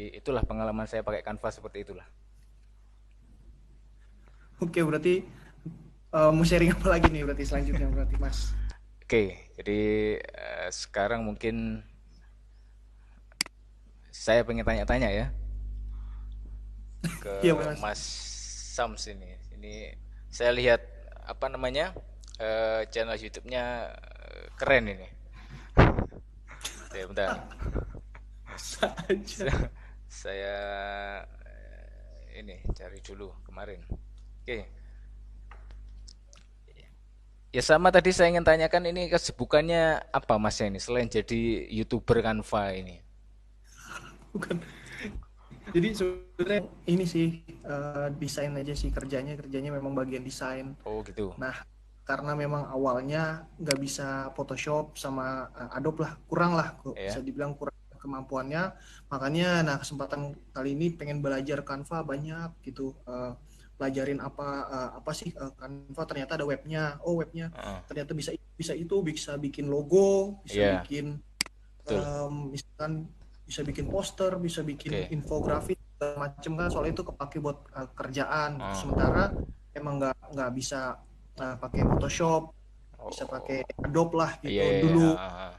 itulah pengalaman saya pakai Canva seperti itulah. Oke, berarti mau sharing apa lagi nih berarti selanjutnya berarti Mas? Oke, jadi sekarang mungkin saya pengen tanya-tanya ya ke Iya Mas. Mas Sams ini. Ini saya lihat apa namanya channel YouTube-nya keren ini. Oke, bentar. Saja. Saya ini cari dulu kemarin. Oke, ya sama tadi saya ingin tanyakan ini kesibukannya apa Mas ini selain jadi YouTuber Canva ini? Bukan. Jadi sebenarnya ini sih desain aja sih kerjanya memang bagian desain. Oh gitu. Nah, karena memang awalnya nggak bisa Photoshop sama Adobe lah, kurang lah, bisa Ya. dibilang kurang kemampuannya. Makanya, nah kesempatan kali ini pengen belajar Canva banyak gitu. Pelajarin apa sih Canva, ternyata ada webnya. Oh webnya Heeh. ternyata bisa bisa itu, bisa bikin logo, bisa Iya, bikin betul. misalkan bisa bikin poster, bisa bikin Oke. infografis segala macem kan, soalnya itu kepake buat kerjaan gitu. Heeh. Sementara emang nggak bisa pakai Photoshop, bisa pakai Oh, Adobe lah iya gitu iya iya. dulu. Heeh.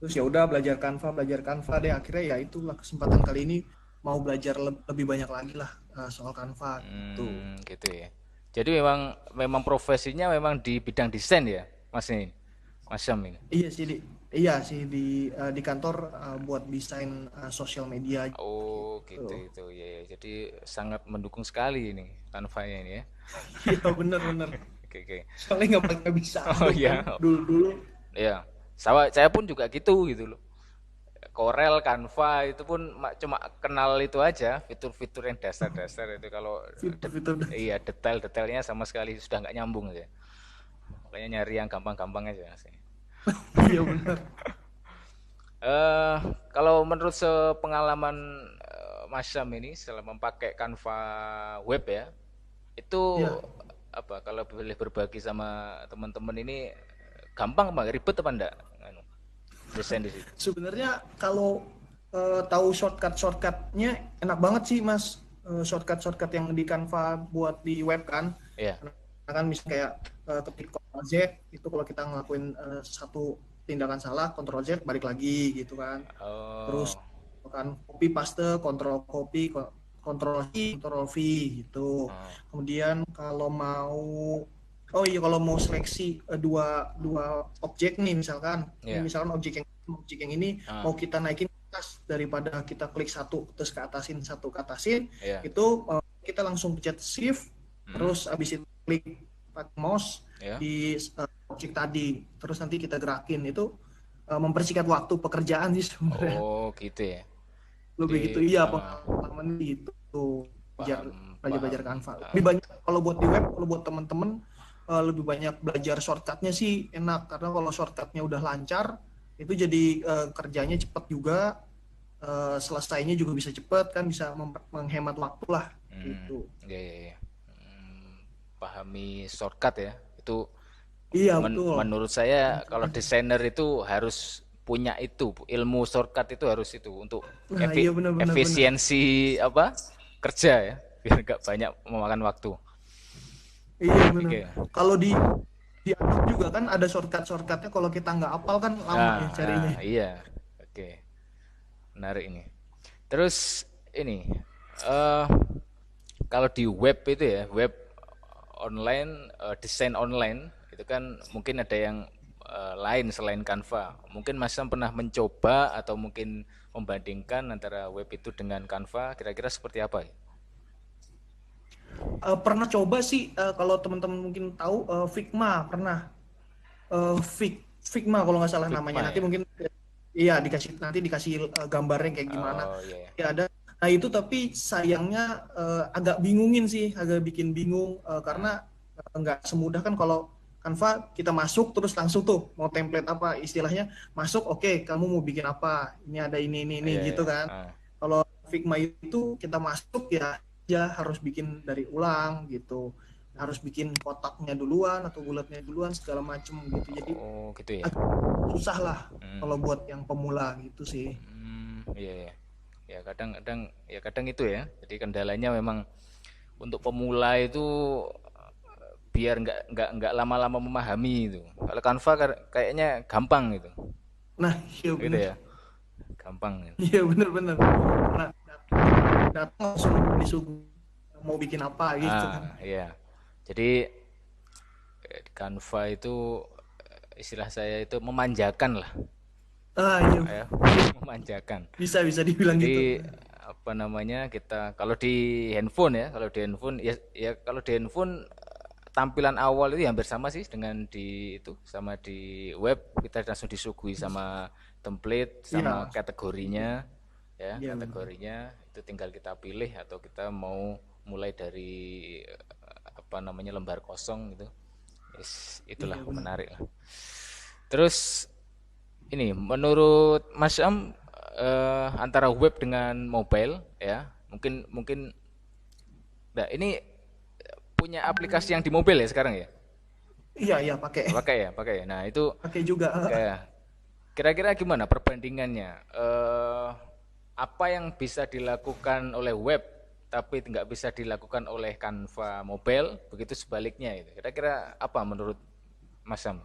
Terus ya udah belajar Canva deh, akhirnya ya itulah kesempatan kali ini mau belajar lebih banyak lagi lah soal Canva gitu. Gitu ya. Jadi memang memang profesinya memang di bidang desain ya, Mas ini. Mas Syam ini. Iya sih di kantor buat desain sosial media Oh, gitu. gitu itu. Ya, ya. Jadi sangat mendukung sekali ini Canva-nya ini ya. Iya bener-bener. Oke, oke. Soalnya nggak bisa Oh Adobe kan iya. dulu-dulu. Ya. Saya pun juga gitu loh. Corel, Canva itu pun cuma kenal itu aja, fitur-fitur yang dasar-dasar itu kalau Fitur-fitur. iya detail-detailnya sama sekali sudah nggak nyambung ya. Makanya nyari yang gampang-gampang aja sih. Iya benar. Eh kalau menurut sepengalaman Mas Syam ini setelah memakai Canva web ya, itu Iya. apa kalau boleh berbagi sama teman-teman ini gampang apa ribet apa enggak? Anu, desain di situ. Sebenarnya kalau tahu shortcutnya enak banget sih Mas. Shortcut yang di Canva buat di web kan. Iya. Karena kan misalnya kayak ketik Ctrl Z itu, kalau kita ngelakuin satu tindakan salah, Ctrl Z balik lagi gitu kan. Terus Oh. kan copy paste, Ctrl copy, Ctrl I, Ctrl V gitu. Oh. Kemudian kalau mau, oh iya, kalau mau seleksi dua dua objek nih, Iya. misalkan objek yang ini Ah. mau kita naikin ke atas, daripada kita klik satu terus ke atasin, Iya. itu kita langsung pencet shift, Hmm. terus abis itu klik pakai mouse Ya. di objek tadi, terus nanti kita gerakin itu, mempersingkat waktu pekerjaan sih sebenarnya. Oh, gitu ya. Lebih gitu, Jadi iya, pengalaman gitu, belajar paham, belajar paham. belajar Canva Ah. lebih banyak. Kalau buat di web, kalau buat teman-teman lebih banyak belajar shortcutnya sih enak, karena kalau shortcutnya udah lancar itu jadi kerjanya cepat juga, selesainya juga bisa cepat kan, bisa menghemat waktu lah Hmm. gitu. Ya, ya, ya. Pahami shortcut ya. Itu Iya betul. menurut saya kalau desainer itu harus punya itu ilmu shortcut itu harus itu untuk Nah iya, benar-benar benar. efisiensi apa kerja ya biar nggak banyak memakan waktu. Iya benar. Oke. Kalau di Adobe juga kan ada shortcutnya, kalau kita nggak hafal kan lama Nah, ya nah carinya. iya. Oke, menarik ini. Terus ini eh kalau di web itu ya, web online, desain online itu kan mungkin ada yang lain selain Canva. Mungkin Mas Sam pernah mencoba atau mungkin membandingkan antara web itu dengan Canva, kira-kira seperti apa ya? Pernah coba sih, kalau teman-teman mungkin tahu, Figma pernah. Figma kalau nggak salah Figma namanya. Nanti ya? mungkin iya dikasih gambarnya kayak gimana. Oh iya ya. Ya ada. Nah itu tapi sayangnya agak bingungin sih, agak bikin bingung, Hmm. karena nggak semudah kan kalau Canva kita masuk terus langsung tuh mau template apa istilahnya, masuk, oke, kamu mau bikin apa, ini ada ini Iya gitu ya. kan. Ah. Kalau Figma itu kita masuk ya harus bikin dari ulang gitu, harus bikin kotaknya duluan atau bulatnya duluan segala macem gitu, jadi Oh gitu ya. agak susah lah Hmm. kalau buat yang pemula gitu sih. Iya ya. Ya kadang-kadang ya kadang itu ya. Jadi kendalanya memang untuk pemula itu biar nggak lama-lama memahami itu. Kalau Canva kayaknya gampang gitu. Nah, iya Gitu bener. ya, gampang gitu. Iya bener-bener. Karena datang langsung disuguh mau bikin apa gitu kan. Iya. Jadi Canva itu istilah saya itu memanjakan lah, Ah, iya. ya, memanjakan. Bisa bisa dibilang gitu. Jadi apa namanya kita kalau di handphone ya, kalau di handphone ya, ya kalau di handphone tampilan awal itu ya hampir sama sih dengan di itu sama di web kita langsung disuguhi sama template sama Iya, kategorinya ya iya benar. kategorinya itu tinggal kita pilih atau kita mau mulai dari apa namanya lembar kosong gitu. Yes, itulah Iya benar. menarik lah. Terus ini menurut Mas Am antara web dengan mobile ya mungkin mungkin nah, ini punya aplikasi yang di mobil ya sekarang ya Iya iya pakai pakai ya nah itu pakai juga. kayak kira-kira gimana perbandingannya apa yang bisa dilakukan oleh web tapi nggak bisa dilakukan oleh Canva mobile begitu sebaliknya itu kira-kira apa menurut Mas Sam?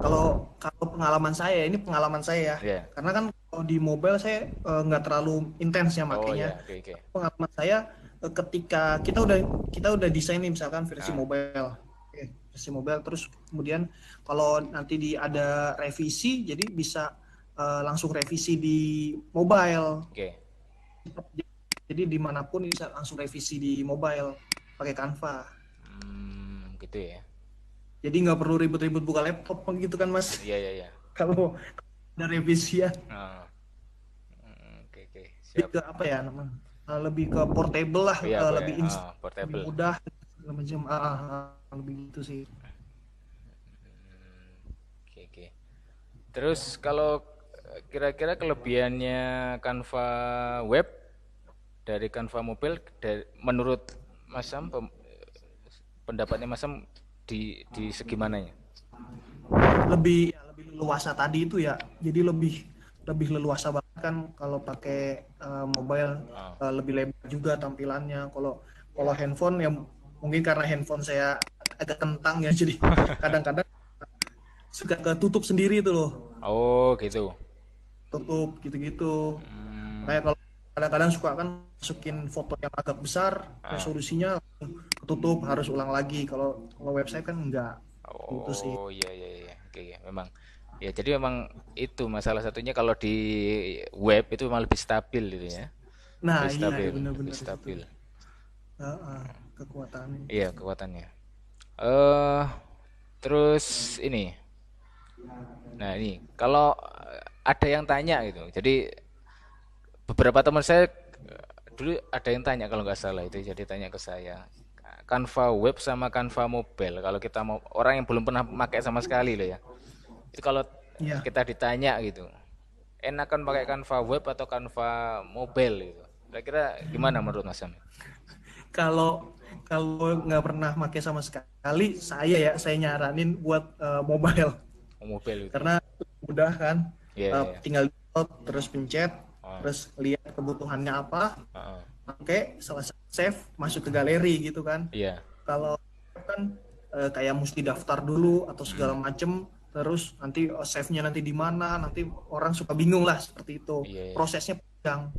Kalau kalau pengalaman saya, ini pengalaman saya ya. Ya. Karena kan kalau di mobile saya nggak terlalu intens ya Oh makainya. ya, oke oke. Pengalaman saya ketika kita udah desain nih misalkan versi Ah, mobile. Oke, versi mobile terus kemudian kalau nanti ada revisi jadi bisa langsung revisi di mobile. oke. Jadi dimanapun bisa langsung revisi di mobile pakai Canva. Gitu ya. Jadi nggak perlu ribet-ribet buka laptop gitu kan Mas. Iya iya iya. Kalau ada revisian Ah, oke oke. lebih Siap. ke apa ya namanya, lebih ke portable lah, Iya, apa ya? lebih lebih Portable. mudah segala macam, lebih gitu sih. Oke oke. Terus kalau kira-kira kelebihannya Canva web dari Canva mobile menurut Mas Sam pendapatnya Mas Sam di segi mananya? Lebih ya, lebih leluasa tadi itu ya, jadi lebih lebih leluasa banget kan kalau pakai mobile, Ah, lebih lebar juga tampilannya. Kalau kalau handphone ya mungkin karena handphone saya agak kentang ya jadi kadang-kadang suka ketutup sendiri itu loh, oh gitu. tutup gitu-gitu. Hmm, Makanya kalau kadang-kadang suka kan masukin foto yang agak besar, ah. resolusinya tutup harus ulang lagi. Kalau kalau website kan enggak gitu sih. Oh iya iya iya. Oke, oke. Memang ya jadi memang itu masalah satunya kalau di web itu memang lebih stabil gitu ya. Nah Lebih iya stabil, lebih benar-benar itu. stabil. Kekuatannya. Iya, kekuatannya. Eh terus ini. Nah, ini kalau ada yang tanya gitu. Jadi beberapa teman saya dulu ada yang tanya kalau nggak salah itu jadi tanya ke saya. Canva web sama Canva mobile. Kalau kita mau orang yang belum pernah pakai sama sekali loh ya. Itu kalau Iya. kita ditanya gitu, enakan pakai Canva web atau Canva mobile gitu. Kira-kira gimana menurut Mas Sam? Kalau kalau nggak pernah pakai sama sekali, saya nyaranin buat mobile Oh, mobile gitu ya. karena mudah kan. Iya, iya, iya. Tinggal download, terus pencet, Oh, terus lihat kebutuhannya apa, oh, pakai, selesai save, masuk ke galeri gitu kan. iya. Kalau kan kayak mesti daftar dulu atau segala Hmm, macem, terus nanti save-nya nanti di mana, nanti orang suka bingung lah seperti itu. iya, iya. Prosesnya panjang.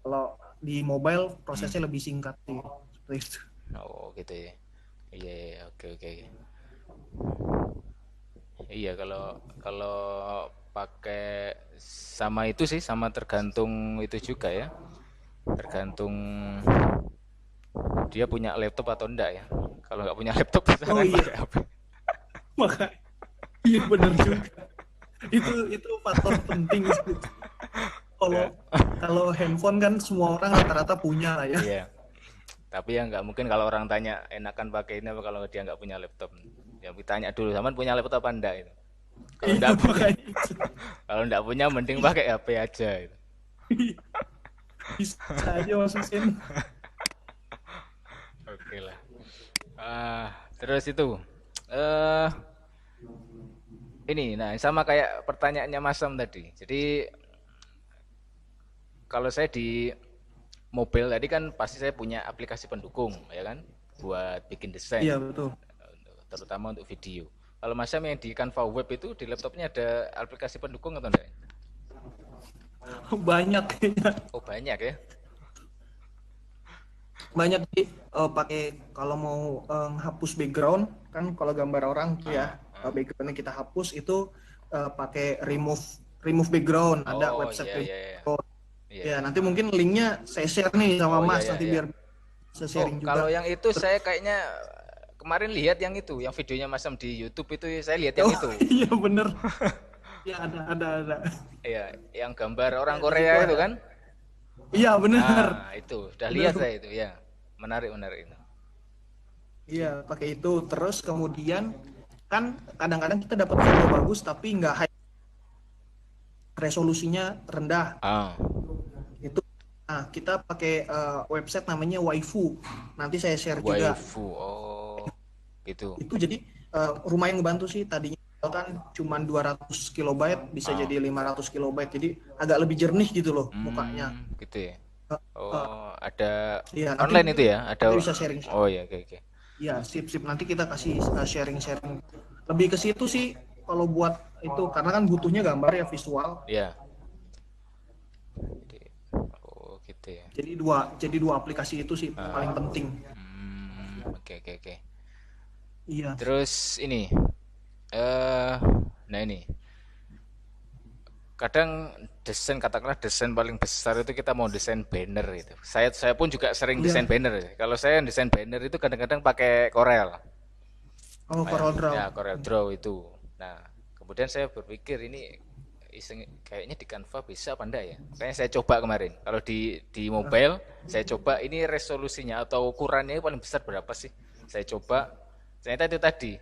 Kalau di mobile Hmm. prosesnya lebih singkat sih, seperti itu. Oh, gitu ya. Iya, iya, iya. Oke, oke. Iya, kalau kalau pakai sama itu sih, sama tergantung itu juga ya. Tergantung dia punya laptop atau enggak ya. Kalau nggak punya laptop, Oh misalkan iya, pakai HP. maka iya benar juga. Itu faktor penting sih. Kalau Ya, kalau handphone kan semua orang rata-rata punya lah ya. iya. Tapi ya nggak mungkin kalau orang tanya enakan pakai ini apa kalau dia nggak punya laptop. Ya ditanya dulu, zaman punya laptop apa enggak itu. Kalau Iya enggak punya, makanya itu. kalau enggak punya mending pakai HP aja itu. Bisa aja masukin. Oke lah. Terus itu eh ini nah sama kayak pertanyaannya Mas Sam tadi. Jadi kalau saya di mobile tadi kan pasti saya punya aplikasi pendukung, ya kan, buat bikin desain, Iya betul. terutama untuk video. Kalau Mas Syam yang di Canva Web itu di laptopnya ada aplikasi pendukung atau enggak? Banyak kayaknya. Oh banyak ya. Banyak sih pakai kalau mau hapus background kan kalau gambar orang tuh ya backgroundnya kita hapus itu pakai remove remove background ada Oh website iya remove iya iya. background. Iya. Ya nanti mungkin linknya saya share nih sama Oh iya Mas iya nanti iya. biar bisa Oh sharing juga. kalau yang itu saya kayaknya kemarin lihat yang itu, yang videonya Mas Syam di YouTube itu saya lihat yang Oh itu. iya bener. Ya ada. Iya, yang gambar orang Ya di Korea situ itu ada. kan? Iya bener. Ah, itu udah Bener. lihat saya itu ya. Menarik menarik itu. Iya pakai itu terus kemudian kan kadang-kadang kita dapat foto bagus tapi nggak high resolusinya rendah. Ah, Itu nah kita pakai website namanya Waifu. Nanti saya share juga. waifu. Oh, gitu. Itu jadi lumayan ngebantu sih tadinya kan cuman 200 kilobyte bisa Ah. jadi 500 kilobyte. Jadi agak lebih jernih gitu loh mukanya. Gitu ya. Eh, eh, Oh, ada Iya, nanti online itu mungkin ya? Ada. kita bisa sharing. Oh ya, oke oke. Iya, sip. Nanti kita kasih sharing-sharing. Lebih ke situ sih kalau buat itu karena kan butuhnya gambar ya visual. Ya. Jadi, oh gitu ya. Jadi dua aplikasi itu sih paling penting. Oke oke oke. Iya. Terus ini, nah ini, kadang desain katakanlah desain paling besar itu kita mau desain banner itu. Saya pun juga sering desain Iya. banner. Kalau saya desain banner itu kadang-kadang pakai Corel. Oh, Corel Draw. Ya, Corel Draw itu. Nah, kemudian saya berpikir ini kayaknya di Canva bisa apa enggak ya? Makanya saya coba kemarin. Kalau di mobile, saya coba ini resolusinya atau ukurannya paling besar berapa sih? Saya coba, ternyata itu tadi.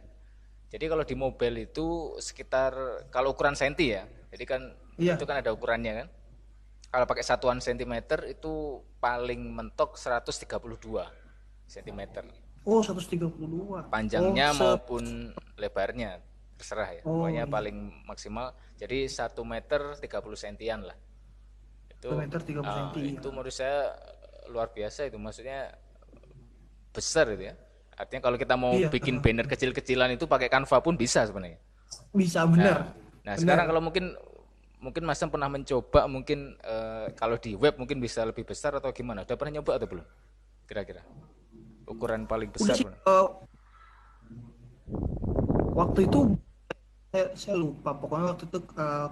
Jadi kalau di mobile itu sekitar kalau ukuran senti ya. Jadi kan Iya. itu kan ada ukurannya kan. Kalau pakai satuan sentimeter itu paling mentok 132 sentimeter. Oh, 132. Panjangnya maupun lebarnya terserah ya. Oh, Pokoknya iya. paling maksimal jadi 1 meter 30 sentian lah. 1 Itu meter 30 cm. itu menurut saya luar biasa itu, maksudnya besar itu ya. Artinya kalau kita mau Iya, bikin banner kecil-kecilan itu pakai Canva pun bisa sebenarnya. bisa Nah, benar. nah Benar. sekarang kalau mungkin mungkin Mas Sam pernah mencoba mungkin kalau di web mungkin bisa lebih besar atau gimana? Udah pernah nyoba atau belum? Kira-kira ukuran paling Udah besar sih mana? waktu itu saya lupa pokoknya waktu itu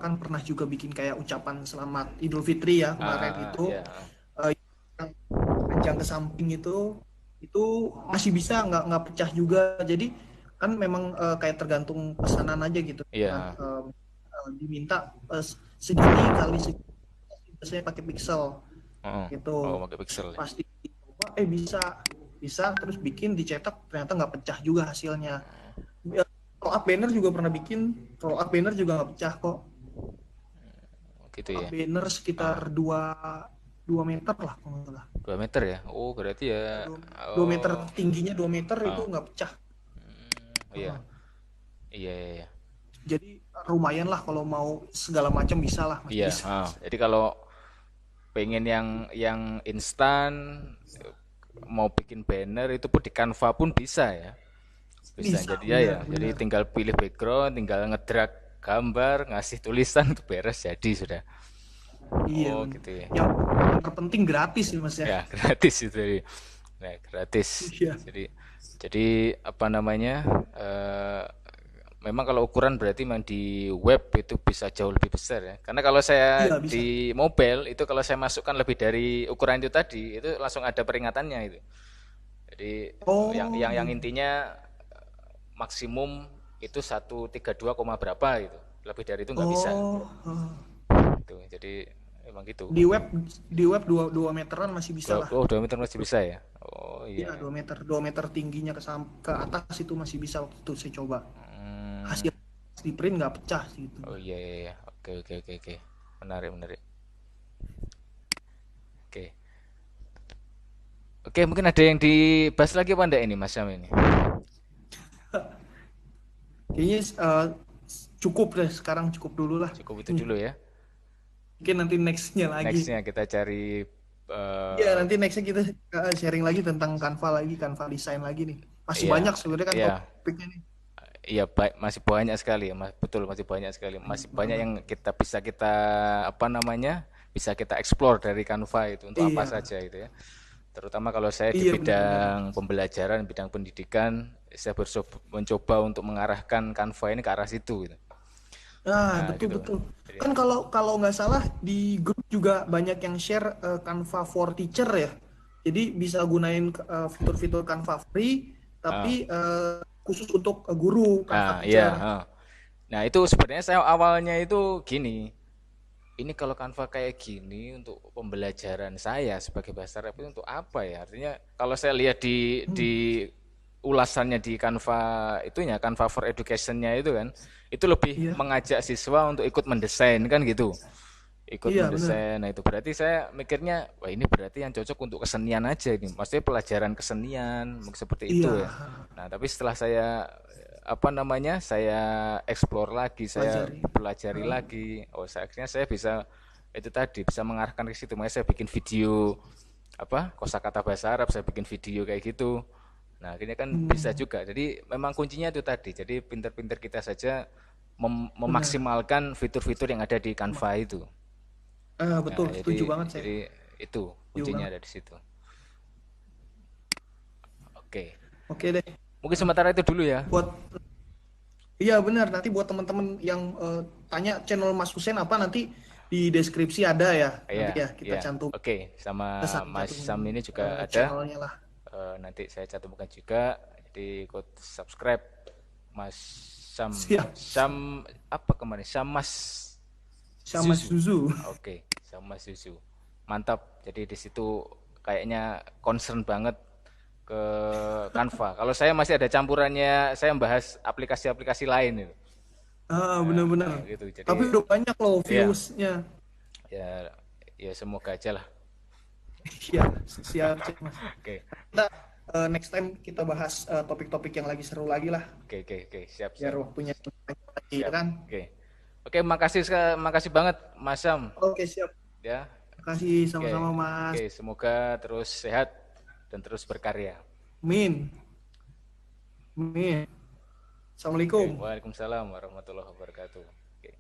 kan pernah juga bikin kayak ucapan selamat Idul Fitri ya kemarin itu Ya. yang panjang ke samping itu masih bisa nggak pecah juga jadi kan memang kayak tergantung pesanan aja gitu. Nah, Iya. diminta segini kali segini saya pakai pixel Oh, gitu pakai pixel. pasti dicoba bisa terus bikin dicetak ternyata nggak pecah juga hasilnya. Roll up banner juga pernah bikin roll up banner juga nggak pecah kok. Gitu Roll ya. up banner sekitar 2 meter lah kalau nggak salah. 2 meter ya. Oh, berarti ya. 2 meter Oh, tingginya 2 meter itu nggak pecah. iya. Iya, iya, iya. Jadi lumayan lah kalau mau segala macam bisa lah masih Iya, bisa. jadi kalau pengen yang instan mau bikin banner itu pun di Canva pun bisa ya. Bisa. Bisa Jadi ya, benar jadi benar. tinggal pilih background, tinggal ngedrag gambar, ngasih tulisan itu beres jadi sudah. Iya Oh, benar. gitu ya. Yang terpenting gratis sih Mas ya. Ya, gratis itu. Nah, gratis. Iya. Jadi apa namanya? Memang kalau ukuran berarti memang di web itu bisa jauh lebih besar ya. Karena kalau saya Iya bisa. di mobile itu kalau saya masukkan lebih dari ukuran itu tadi, itu langsung ada peringatannya itu. Jadi Oh yang gitu. intinya maksimum itu 132, berapa gitu. Lebih dari itu nggak bisa. Oh Gitu. Jadi emang gitu. di web 2 meteran masih bisa lah. 2 meter masih bisa ya. Oh Iya iya. 2 meter tingginya ke atas itu masih bisa waktu itu saya coba. Hmm, Hasil di print nggak pecah sih itu. oh iya iya iya. Oke oke oke oke. Menarik menarik. Oke. Oke, mungkin ada yang dibahas lagi apa enggak ini Mas Syam ini? Kayaknya cukup deh sekarang cukup dulu lah. Cukup itu dulu ya. Mungkin nanti nextnya lagi. Nextnya kita cari Iya, eh, nanti nextnya kita sharing lagi tentang Canva lagi, Canva desain lagi nih. Masih ya, banyak sebenarnya kan ya, topiknya nih. iya, masih banyak sekali, betul, masih banyak sekali, Banyak masih banyak banget. yang kita apa namanya, bisa kita explore dari Canva itu untuk apa Iya, saja itu ya. Terutama kalau saya di iya benar-benar. bidang pembelajaran, bidang pendidikan, saya mencoba untuk mengarahkan Canva ini ke arah situ gitu. Ah, Nah, betul gitu. betul. Jadi, Kan kalau kalau nggak salah di grup juga banyak yang share Canva for Teacher ya. Jadi bisa gunain fitur-fitur Canva free, ah, tapi khusus untuk guru Canva iya, Teacher. Nah, itu sebenarnya saya awalnya itu gini. Ini kalau Canva kayak gini untuk pembelajaran saya sebagai bahasa Arab itu untuk apa ya? Artinya kalau saya lihat Hmm, di ulasannya di Canva itunya, Canva for Education-nya itu kan, itu lebih iya, mengajak siswa untuk ikut mendesain kan gitu. Ikut iya benar. mendesain. Nah, itu berarti saya mikirnya, wah ini berarti yang cocok untuk kesenian aja ini. Maksudnya pelajaran kesenian seperti Iya, itu ya. Nah, tapi setelah saya apa namanya, saya explore lagi, saya pelajari. pelajari Ah, lagi. Oh, akhirnya saya bisa itu tadi bisa mengarahkan ke situ. Makanya saya bikin video apa kosakata bahasa Arab, saya bikin video kayak gitu. Nah, akhirnya kan bisa hmm, juga. Jadi memang kuncinya itu tadi. Jadi pinter-pinter kita saja benar. memaksimalkan fitur-fitur yang ada di Canva itu. Betul, Nah, setuju banget saya. jadi itu Setuju kuncinya banget. ada di situ. Oke. Oke deh. Mungkin sementara itu dulu ya. Buat Iya benar, nanti buat teman-teman yang tanya channel Mas Hussein apa nanti di deskripsi ada ya. Nanti Iya, ya kita iya. cantum Oke, sama Mas cantumin Sam ini juga ada. channelnya lah. Nanti saya cantumkan juga. Jadi ikut subscribe Mas Sam. Siap. Sam apa kemarin? Sam Mas Sama Zuzu. Suzu. Oke, sama Mas Zuzu. Mantap. Jadi di situ kayaknya concern banget ke Canva. Kalau saya masih ada campurannya, saya membahas aplikasi-aplikasi lain itu. Benar-benar. Nah, gitu. Tapi Jadi udah banyak loh ya, viewsnya. ya, ya semoga aja lah. Iya, siap, siap Mas. Oke, Kita next time kita bahas topik-topik yang lagi seru lagi lah. oke, oke, oke, siap, Biar siap, waktunya banyak lagi ya siap. kan. Oke, oke, makasih banget Mas Sam. Oke, siap. Ya, Makasih oke, sama-sama oke. Mas. Semoga terus sehat dan terus berkarya. Min. Min. Oke, Assalamualaikum. Waalaikumsalam warahmatullahi wabarakatuh. Oke.